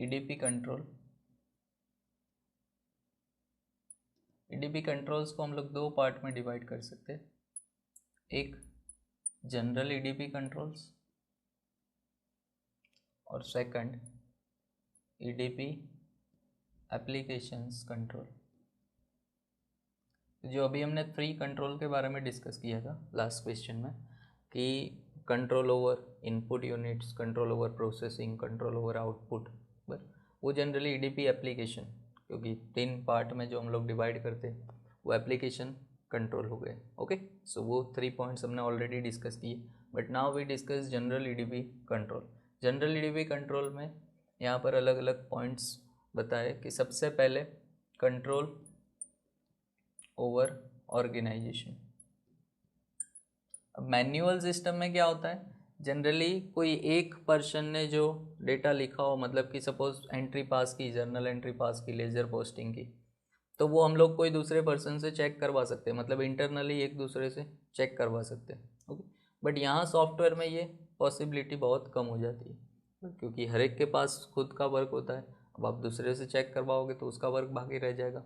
EDP control. EDP controls को हम लोग दो पार्ट में डिवाइड कर सकते हैं, एक जनरल ईडीपी कंट्रोल्स और सेकंड ईडीपी एप्लीकेशंस कंट्रोल। जो अभी हमने 3 कंट्रोल के बारे में डिस्कस किया था लास्ट क्वेश्चन में कि control over input units, control over processing, control over output, बस वो जनरली ईडीपी एप्लीकेशन, क्योंकि 3 पार्ट में जो हम लोग डिवाइड करते हैं वो एप्लीकेशन कंट्रोल हो गए। ओके, सो वो 3 पॉइंट्स हमने ऑलरेडी डिस्कस किए, but now we discuss general EDP control. General EDP control में यहाँ पर अलग अलग पॉइंट्स बताए कि सबसे पहले कंट्रोल ओवर ऑर्गेनाइजेशन। अब मैन्युअल सिस्टम में क्या होता है, जनरली कोई एक पर्सन ने जो डेटा लिखा हो, मतलब कि सपोज एंट्री पास की, जर्नल एंट्री पास की लेजर पोस्टिंग की, तो वो हम लोग कोई दूसरे पर्सन से चेक करवा सकते हैं, मतलब इंटरनली एक दूसरे से चेक करवा सकते हैं। ओके, बट यहाँ सॉफ्टवेयर में ये पॉसिबिलिटी बहुत कम हो जाती है, क्योंकि हर एक के पास खुद का वर्क होता है। अब आप दूसरे से चेक करवाओगे तो उसका वर्क बाकी रह जाएगा,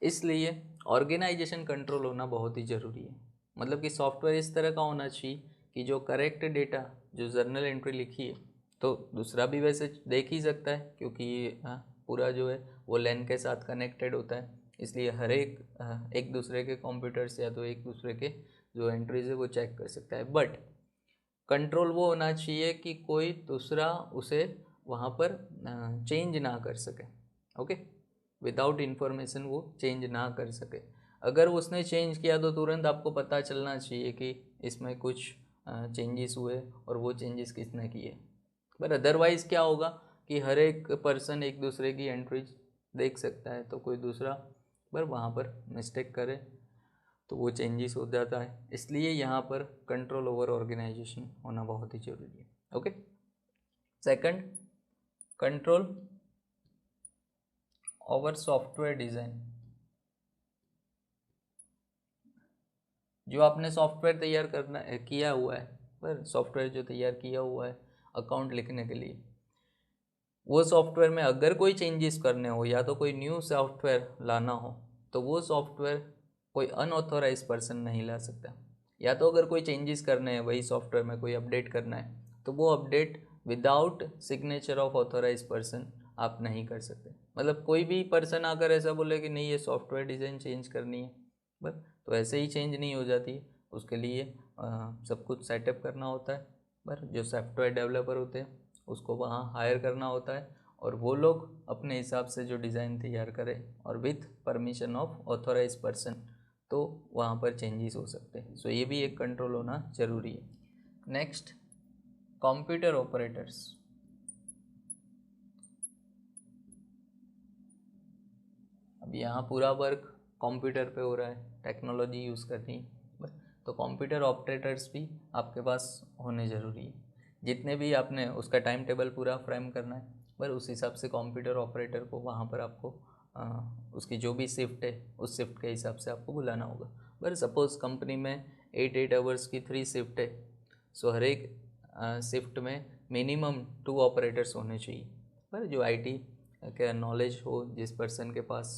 इसलिए ऑर्गेनाइजेशन कंट्रोल होना बहुत ही ज़रूरी है। मतलब कि सॉफ्टवेयर इस तरह का होना चाहिए कि जो करेक्ट डेटा, जो जर्नल एंट्री लिखी है, तो दूसरा भी वैसे देख ही सकता है, क्योंकि पूरा जो है वो लैन के साथ कनेक्टेड होता है, इसलिए हर एक दूसरे के कंप्यूटर्स या तो एक दूसरे के जो एंट्रीज है वो चेक कर सकता है। बट कंट्रोल वो होना चाहिए कि कोई दूसरा उसे वहाँ पर चेंज ना कर सके। ओके, विदाउट इन्फॉर्मेशन वो चेंज ना कर सके। अगर उसने चेंज किया तो तुरंत आपको पता चलना चाहिए कि इसमें कुछ चेंजेस हुए और वो चेंजेस किसने किए। पर अदरवाइज़ क्या होगा कि हर एक पर्सन एक दूसरे की एंट्रीज देख सकता है, तो कोई दूसरा पर वहाँ पर मिस्टेक करे तो वो चेंजेस हो जाता है, इसलिए यहाँ पर कंट्रोल ओवर ऑर्गेनाइजेशन होना बहुत ही ज़रूरी है। Okay, second control over software design. जो आपने सॉफ्टवेयर तैयार करना किया हुआ है, पर सॉफ्टवेयर जो तैयार किया हुआ है अकाउंट लिखने के लिए, वो सॉफ्टवेयर में अगर कोई चेंजेस करने हो या तो कोई न्यू सॉफ्टवेयर लाना हो, तो वो सॉफ्टवेयर कोई अनऑथोराइज पर्सन नहीं ला सकता। या तो अगर कोई चेंजेस करने हैं वही सॉफ्टवेयर में, कोई अपडेट करना है, तो वो update without signature of authorise person आप नहीं कर सकते। मतलब कोई भी पर्सन आकर ऐसा बोले कि नहीं ये सॉफ्टवेयर डिज़ाइन चेंज करनी है, बस तो ऐसे ही चेंज नहीं हो जाती। उसके लिए सब कुछ सेटअप करना होता है, पर जो सॉफ्टवेयर डेवलपर होते हैं उसको वहाँ हायर करना होता है, और वो लोग अपने हिसाब से जो डिज़ाइन तैयार करें और with permission of authorise person, तो वहाँ पर चेंजेस हो सकते हैं। सो ये भी एक कंट्रोल होना ज़रूरी है। Next, computer operators. अब यहाँ पूरा वर्क कंप्यूटर पे हो रहा है, टेक्नोलॉजी यूज़ करनी है, तो कंप्यूटर ऑपरेटर्स भी आपके पास होने ज़रूरी है। जितने भी आपने उसका टाइम टेबल पूरा फ्रेम करना है, पर उस हिसाब से कंप्यूटर ऑपरेटर को वहाँ पर आपको उसकी जो भी शिफ्ट है उस शिफ्ट के हिसाब से आपको बुलाना होगा। पर सपोज़ कंपनी में 8 आवर्स की 3 शिफ्ट है, सो हर एक शिफ्ट में मिनिमम 2 ऑपरेटर्स होने चाहिए। पर जो आईटी का नॉलेज हो जिस पर्सन के पास,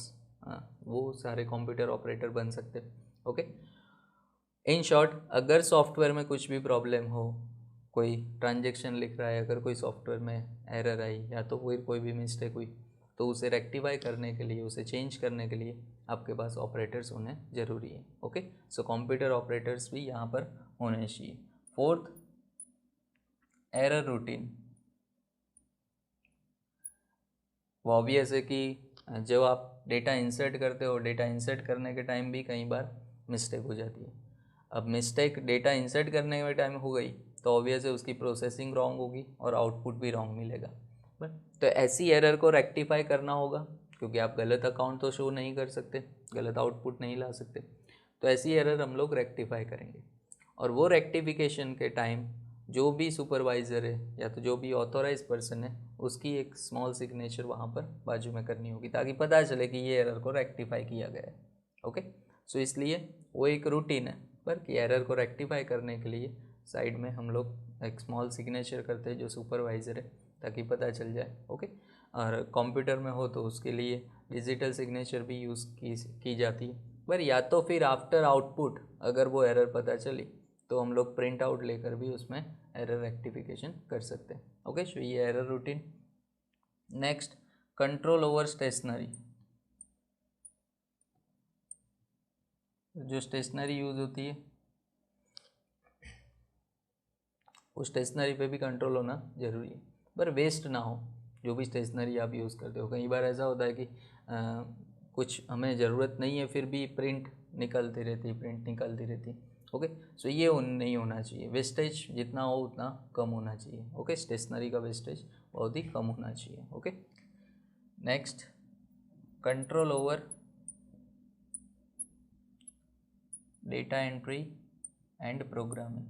वो सारे कंप्यूटर ऑपरेटर बन सकते। ओके, इन शॉर्ट, अगर सॉफ्टवेयर में कुछ भी प्रॉब्लम हो, कोई ट्रांजेक्शन लिख रहा है, अगर कोई सॉफ्टवेयर में एरर आई या तो कोई भी मिस्टेक हुई, तो उसे रेक्टिफाई करने के लिए, उसे चेंज करने के लिए आपके पास ऑपरेटर्स होने ज़रूरी है। ओके, सो कंप्यूटर ऑपरेटर्स भी यहाँ पर होने चाहिए। Fourth, error routine. वो ऑब्वियस है कि जब आप डेटा इंसर्ट करते हो, डेटा इंसर्ट करने के टाइम भी कई बार मिस्टेक हो जाती है। अब मिस्टेक डेटा इंसर्ट करने के टाइम हो गई तो ऑब्वियस है उसकी प्रोसेसिंग रॉन्ग होगी और आउटपुट भी रॉन्ग मिलेगा। तो ऐसी एरर को रेक्टिफाई करना होगा, क्योंकि आप गलत अकाउंट तो शो नहीं कर सकते, गलत आउटपुट नहीं ला सकते, तो ऐसी एरर हम लोग रेक्टिफाई करेंगे। और वो रेक्टिफिकेशन के टाइम जो भी सुपरवाइज़र है या तो जो भी ऑथोराइज पर्सन है, उसकी एक स्मॉल सिग्नेचर वहाँ पर बाजू में करनी होगी, ताकि पता चले कि ये एरर को रेक्टिफाई किया गया है। ओके, सो इसलिए वो एक रूटीन है, पर कि एरर को रेक्टिफाई करने के लिए साइड में हम लोग एक स्मॉल सिग्नेचर करते हैं जो सुपरवाइज़र है, ताकि पता चल जाए। ओके, और कंप्यूटर में हो तो उसके लिए डिजिटल सिग्नेचर भी यूज़ की जाती है। पर या तो फिर आफ्टर आउटपुट अगर वो एरर पता चली तो हम लोग प्रिंट आउट लेकर भी उसमें एरर रेक्टिफिकेशन कर सकते हैं। ओके, सो ये error routine. Next, control over stationery. जो स्टेशनरी यूज़ होती है उस स्टेशनरी पे भी कंट्रोल होना ज़रूरी है, पर वेस्ट ना हो जो भी स्टेशनरी आप यूज़ करते हो। कई बार ऐसा होता है कि कुछ हमें ज़रूरत नहीं है फिर भी प्रिंट निकलती रहती। ओके, सो ये नहीं होना चाहिए। वेस्टेज जितना हो उतना कम होना चाहिए। ओके, स्टेशनरी का वेस्टेज बहुत ही कम होना चाहिए। Okay, next, control over data entry and programming.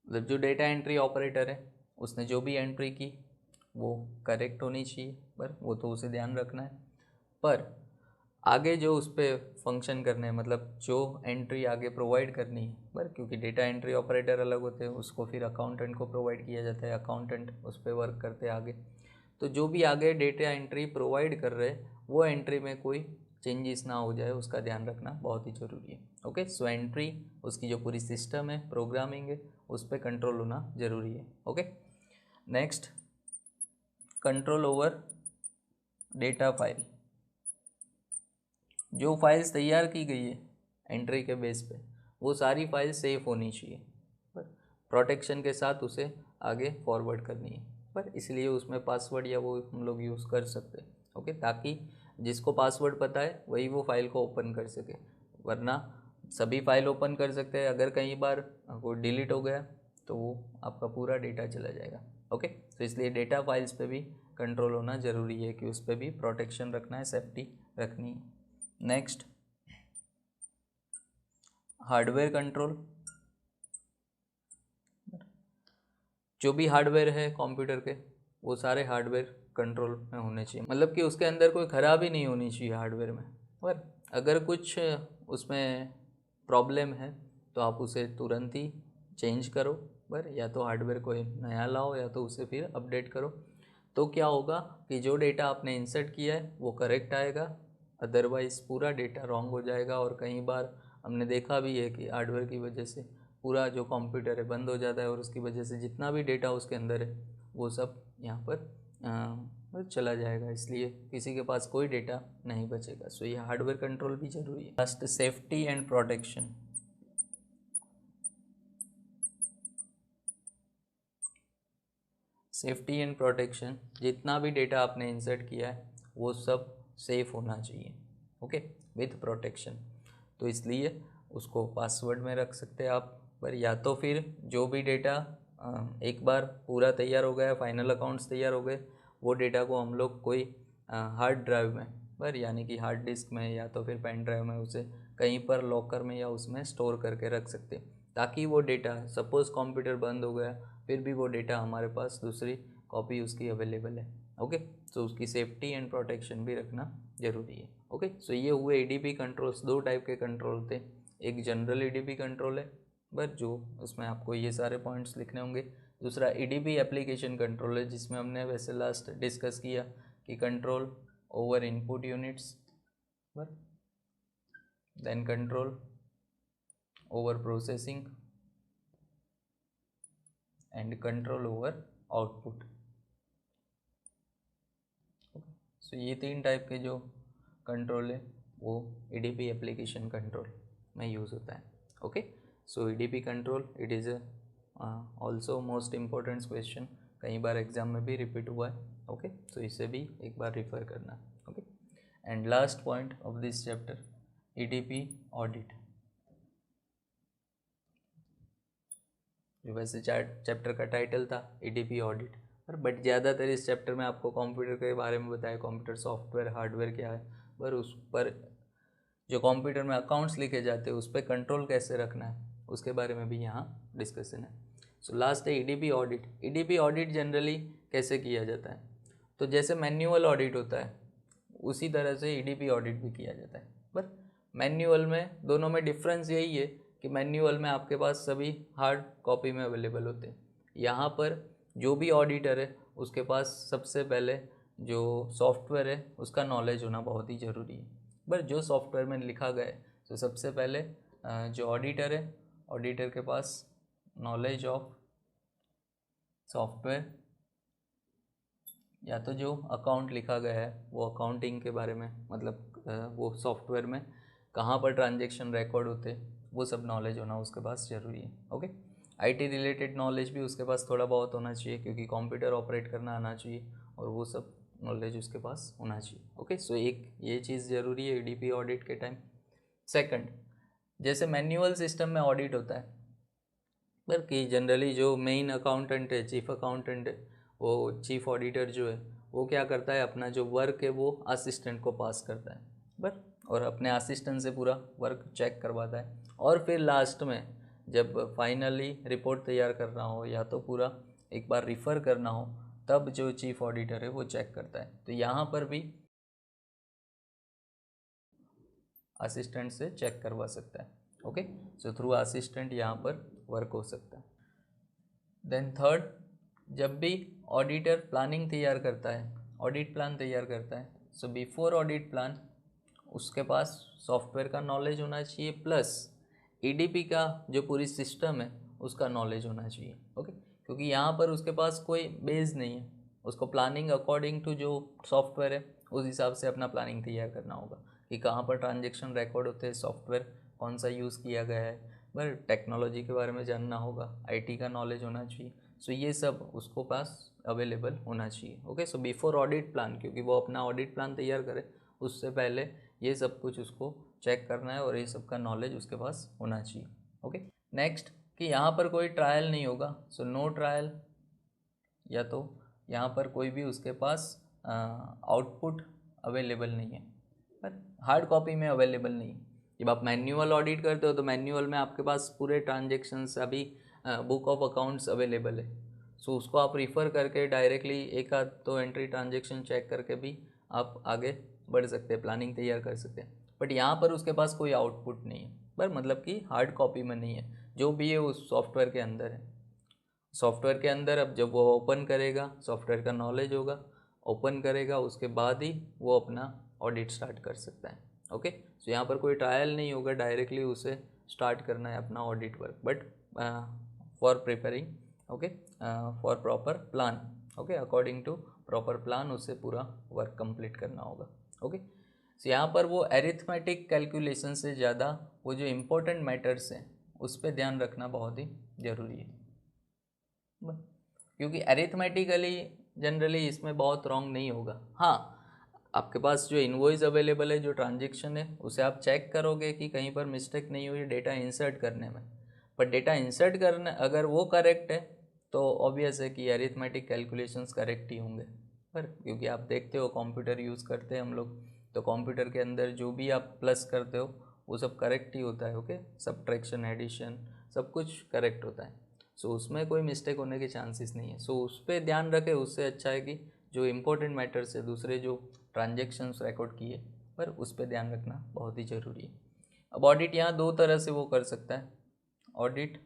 मतलब जो डेटा एंट्री ऑपरेटर है उसने जो भी एंट्री की वो करेक्ट होनी चाहिए, पर वो तो उसे ध्यान रखना है। पर आगे जो उस पर फंक्शन करने हैं, मतलब जो एंट्री आगे प्रोवाइड करनी है, पर क्योंकि डेटा एंट्री ऑपरेटर अलग होते हैं, उसको फिर अकाउंटेंट को प्रोवाइड किया जाता है, अकाउंटेंट उस पर वर्क करते हैं आगे। तो जो भी आगे डेटा एंट्री प्रोवाइड कर रहे हैं वो एंट्री में कोई चेंजेस ना हो जाए उसका ध्यान रखना बहुत ही ज़रूरी है। ओके, सो एंट्री उसकी जो पूरी सिस्टम है, प्रोग्रामिंग है, उस पर कंट्रोल होना ज़रूरी है। Okay, next, control over data file. जो फाइल्स तैयार की गई है एंट्री के बेस पे वो सारी फाइल सेफ होनी चाहिए, पर प्रोटेक्शन के साथ उसे आगे फॉरवर्ड करनी है। पर इसलिए उसमें पासवर्ड या वो हम लोग यूज़ कर सकते हैं। ओके, ताकि जिसको पासवर्ड पता है वही वो फाइल को ओपन कर सके, वरना सभी फाइल ओपन कर सकते हैं। अगर कई बार वो डिलीट हो गया तो वो आपका पूरा डेटा चला जाएगा। ओके, तो इसलिए डेटा फाइल्स पे भी कंट्रोल होना ज़रूरी है कि उस पर भी प्रोटेक्शन रखना है, सेफ्टी रखनी है। Next, hardware control. जो भी हार्डवेयर है कंप्यूटर के वो सारे हार्डवेयर कंट्रोल में होने चाहिए, मतलब कि उसके अंदर कोई ख़राबी नहीं होनी चाहिए हार्डवेयर में। पर अगर कुछ उसमें प्रॉब्लम है तो आप उसे तुरंत ही चेंज करो, पर या तो हार्डवेयर कोई नया लाओ या तो उसे फिर अपडेट करो। तो क्या होगा कि जो डेटा आपने इंसर्ट किया है वो करेक्ट आएगा, अदरवाइज़ पूरा डेटा रॉन्ग हो जाएगा। और कई बार हमने देखा भी है कि हार्डवेयर की वजह से पूरा जो कंप्यूटर है बंद हो जाता है और उसकी वजह से जितना भी डेटा उसके अंदर है वो सब यहाँ पर चला जाएगा, इसलिए किसी के पास कोई डेटा नहीं बचेगा। सो ये हार्डवेयर कंट्रोल भी जरूरी है। Last, safety and protection. Safety and protection, जितना भी डेटा आपने इंसर्ट किया है वो सब सेफ होना चाहिए। Okay, with protection. तो इसलिए उसको पासवर्ड में रख सकते हैं आप, पर या तो फिर जो भी डेटा एक बार पूरा तैयार हो गया, फाइनल अकाउंट्स तैयार हो गए, वो डेटा को हम लोग कोई हार्ड ड्राइव में, पर यानी कि हार्ड डिस्क में या तो फिर पेन ड्राइव में उसे कहीं पर लॉकर में या उसमें स्टोर करके रख सकते हैं, ताकि वो डेटा सपोज़ कंप्यूटर बंद हो गया फिर भी वो डेटा हमारे पास दूसरी कॉपी उसकी अवेलेबल है। ओके, तो उसकी सेफ्टी एंड प्रोटेक्शन भी रखना ज़रूरी है। ओके, सो ये हुए ईडीपी कंट्रोल्स। दो टाइप के कंट्रोल थे, एक जनरल ईडीपी कंट्रोल है बट जो उसमें आपको ये सारे पॉइंट्स लिखने होंगे। दूसरा ईडीपी एप्लीकेशन कंट्रोल है, जिसमें हमने वैसे लास्ट डिस्कस किया कि control over input units, then control over processing and control over output. So ये तीन टाइप के जो कंट्रोल है वो ईडीपी एप्लीकेशन कंट्रोल में यूज़ होता है। Okay, so EDP control it is also most important question, कई बार एग्जाम में भी रिपीट हुआ है। ओके, तो इसे भी एक बार रिफ़र करना। Okay, and last point of this chapter, EDP audit. जो वैसे चैप्टर का टाइटल था ईडीपी ऑडिट, पर बट ज़्यादातर इस चैप्टर में आपको कंप्यूटर के बारे में बताया, कंप्यूटर सॉफ्टवेयर हार्डवेयर क्या है, पर उस पर जो कंप्यूटर में अकाउंट्स लिखे जाते हैं उस पर कंट्रोल कैसे रखना है उसके बारे में भी यहाँ डिस्कशन है। सो लास्ट है EDP audit. EDP audit generally कैसे किया जाता है, तो जैसे मैन्युअल ऑडिट होता है उसी तरह से ईडीपी ऑडिट भी किया जाता है, पर मैन्युअल में दोनों में डिफरेंस यही है कि मैन्युअल में आपके पास सभी हार्ड कॉपी में अवेलेबल होते हैं। यहाँ पर जो भी ऑडिटर है उसके पास सबसे पहले जो सॉफ्टवेयर है उसका नॉलेज होना बहुत ही ज़रूरी है। पर जो सॉफ्टवेयर में लिखा गया है तो सबसे पहले जो ऑडिटर है, ऑडिटर के पास नॉलेज ऑफ सॉफ्टवेयर, या तो जो अकाउंट लिखा गया है वो अकाउंटिंग के बारे में, मतलब वो सॉफ्टवेयर में कहाँ पर ट्रांजैक्शन रिकॉर्ड होते वो सब नॉलेज होना उसके पास ज़रूरी है। ओके, आईटी रिलेटेड नॉलेज भी उसके पास थोड़ा बहुत होना चाहिए, क्योंकि कंप्यूटर ऑपरेट करना आना चाहिए और वो सब नॉलेज उसके पास होना चाहिए। ओके, सो एक ये चीज़ ज़रूरी है ईडीपी ऑडिट के टाइम। सेकंड, जैसे मैन्युअल सिस्टम में ऑडिट होता है, बल्कि जनरली जो मेन अकाउंटेंट है, चीफ अकाउंटेंट है, वो चीफ ऑडिटर जो है वो क्या करता है, अपना जो वर्क है वो असिस्टेंट को पास करता है बस, और अपने असिस्टेंट से पूरा वर्क चेक करवाता है, और फिर लास्ट में जब फाइनली रिपोर्ट तैयार करना हो या तो पूरा एक बार रिफ़र करना हो, तब जो चीफ ऑडिटर है वो चेक करता है। तो यहाँ पर भी असिस्टेंट से चेक करवा सकता है। ओके, सो थ्रू असिस्टेंट यहाँ पर वर्क हो सकता है। देन थर्ड, जब भी ऑडिटर प्लानिंग तैयार करता है, ऑडिट प्लान तैयार करता है, सो बिफोर ऑडिट प्लान उसके पास सॉफ्टवेयर का नॉलेज होना चाहिए, प्लस ईडीपी का जो पूरी सिस्टम है उसका नॉलेज होना चाहिए। ओके, क्योंकि यहाँ पर उसके पास कोई बेस नहीं है, उसको प्लानिंग अकॉर्डिंग टू जो सॉफ्टवेयर है उस हिसाब से अपना प्लानिंग तैयार करना होगा कि कहाँ पर ट्रांजेक्शन रिकॉर्ड होते हैं, सॉफ्टवेयर कौन सा यूज़ किया गया है, पर टेक्नोलॉजी के बारे में जानना होगा, आईटी का नॉलेज होना चाहिए। सो ये सब उसको पास अवेलेबल होना चाहिए। Okay, so before audit plan, क्योंकि वो अपना ऑडिट प्लान तैयार करे उससे पहले ये सब कुछ उसको चेक करना है और ये सब का नॉलेज उसके पास होना चाहिए। ओके, नेक्स्ट कि यहाँ पर कोई ट्रायल नहीं होगा, सो नो ट्रायल, या तो यहाँ पर कोई भी उसके पास आउटपुट अवेलेबल नहीं है, पर हार्ड कॉपी में अवेलेबल नहीं है। जब आप मैन्युअल ऑडिट करते हो तो मैन्युअल में आपके पास पूरे ट्रांजेक्शन्स अभी बुक ऑफ अकाउंट्स अवेलेबल है, सो उसको आप रिफ़र करके डायरेक्टली एक आध तो एंट्री ट्रांजेक्शन चेक करके भी आप आगे बढ़ सकते हैं, प्लानिंग तैयार कर सकते हैं। बट यहाँ पर उसके पास कोई आउटपुट नहीं है, पर मतलब कि हार्ड कॉपी में नहीं है, जो भी है उस सॉफ्टवेयर के अंदर है। सॉफ्टवेयर के अंदर अब जब वो ओपन करेगा, सॉफ्टवेयर का नॉलेज होगा, ओपन करेगा, उसके बाद ही वो अपना ऑडिट स्टार्ट कर सकता है। ओके, सो यहाँ पर कोई ट्रायल नहीं होगा, डायरेक्टली उसे स्टार्ट करना है अपना audit work, but for preparing, okay, for proper plan, okay, according to proper plan उसे पूरा वर्क कंप्लीट करना होगा। ओके, सो यहाँ पर वो एरिथमेटिक कैलकुलेशन से ज़्यादा वो जो इम्पोर्टेंट मैटर्स हैं उस पर ध्यान रखना बहुत ही ज़रूरी है, क्योंकि एरिथमेटिकली जनरली इसमें बहुत रॉन्ग नहीं होगा। हाँ, आपके पास जो इनवॉइस अवेलेबल है, जो ट्रांजेक्शन है, उसे आप चेक करोगे कि कहीं पर मिस्टेक नहीं हुई डेटा इंसर्ट करने में, पर डेटा इंसर्ट करने अगर वो करेक्ट है तो ऑब्वियस है कि एरिथमेटिक कैलकुलेशंस करेक्ट ही होंगे। पर क्योंकि आप देखते हो कंप्यूटर यूज़ करते हैं हम लोग, तो कंप्यूटर के अंदर जो भी आप प्लस करते हो वो सब करेक्ट ही होता है। ओके, सब्ट्रैक्शन, एडिशन, सब कुछ करेक्ट होता है, सो उसमें कोई मिस्टेक होने के चांसेस नहीं है। सो उस पर ध्यान रखें, उससे अच्छा है कि जो इम्पोर्टेंट मैटर्स है, दूसरे जो ट्रांजेक्शन्स रिकॉर्ड किए, पर उस पर ध्यान रखना बहुत ही ज़रूरी है। अब ऑडिट यहाँ दो तरह से वो कर सकता है, audit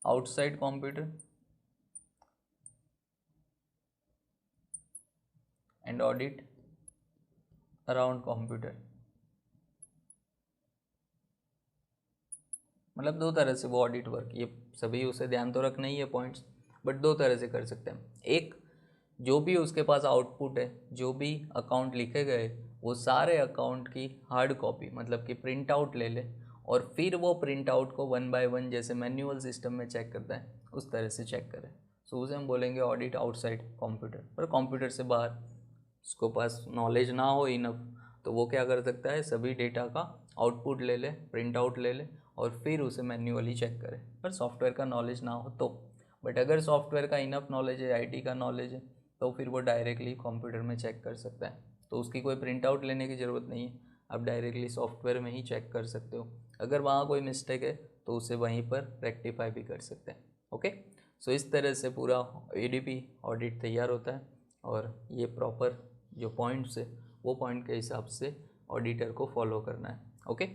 outside computer and audit around computer. मतलब दो तरह से वो ऑडिट वर्क, ये सभी उसे ध्यान तो रखना ही है पॉइंट्स, बट दो तरह से कर सकते हैं। एक, जो भी उसके पास आउटपुट है, जो भी अकाउंट लिखे गए, वो सारे अकाउंट की हार्ड कॉपी, मतलब कि प्रिंट आउट ले ले, और फिर वो प्रिंट आउट को वन बाय वन जैसे मैन्युअल सिस्टम में चेक करता है उस तरह से चेक करें। सो उसे हम बोलेंगे ऑडिट आउटसाइड कंप्यूटर। पर कंप्यूटर से बाहर उसको पास नॉलेज ना हो इनफ, तो वो क्या कर सकता है, सभी डेटा का आउटपुट ले ले, प्रिंट आउट ले ले, और फिर उसे मैन्युअली चेक करे, पर सॉफ्टवेयर का नॉलेज ना हो तो। बट अगर सॉफ्टवेयर का इनफ नॉलेज है, आईटी का नॉलेज है, तो फिर वो डायरेक्टली कंप्यूटर में चेक कर सकता है, तो उसकी कोई प्रिंट आउट लेने की ज़रूरत नहीं है, आप डायरेक्टली सॉफ्टवेयर में ही चेक कर सकते हो। अगर वहाँ कोई मिस्टेक है तो उसे वहीं पर रेक्टिफाई भी कर सकते हैं। ओके, सो इस तरह से पूरा एडीपी ऑडिट तैयार होता है, और ये प्रॉपर जो पॉइंट्स है वो पॉइंट के हिसाब से ऑडिटर को फॉलो करना है। ओके,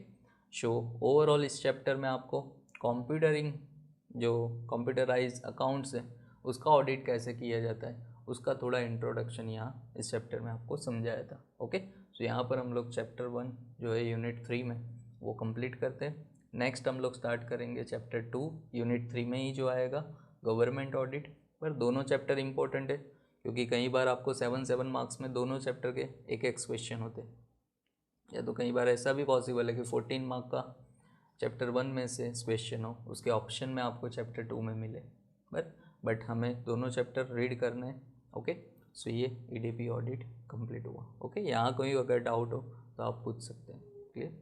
शो ओवरऑल इस चैप्टर में आपको कंप्यूटरिंग जो कंप्यूटराइज अकाउंट्स है उसका ऑडिट कैसे किया जाता है उसका थोड़ा इंट्रोडक्शन यहाँ इस चैप्टर में आपको समझाया था। ओके, सो यहाँ पर हम लोग चैप्टर 1 जो है यूनिट 3 में वो कंप्लीट करते हैं। नेक्स्ट हम लोग स्टार्ट करेंगे चैप्टर 2 यूनिट 3 में ही जो आएगा गवर्नमेंट ऑडिट। पर दोनों चैप्टर इंपॉर्टेंट है क्योंकि कई बार आपको 7 मार्क्स में दोनों चैप्टर के एक क्वेश्चन होते हैं, या तो कई बार ऐसा भी पॉसिबल है कि 14 मार्क का चैप्टर 1 में से क्वेश्चन हो उसके ऑप्शन में आपको चैप्टर 2 में मिले, बट हमें दोनों चैप्टर रीड करने हैं। ओके, सो ये ईडीपी ऑडिट कंप्लीट हुआ। ओके, यहाँ कोई अगर डाउट हो तो आप पूछ सकते हैं। क्लियर?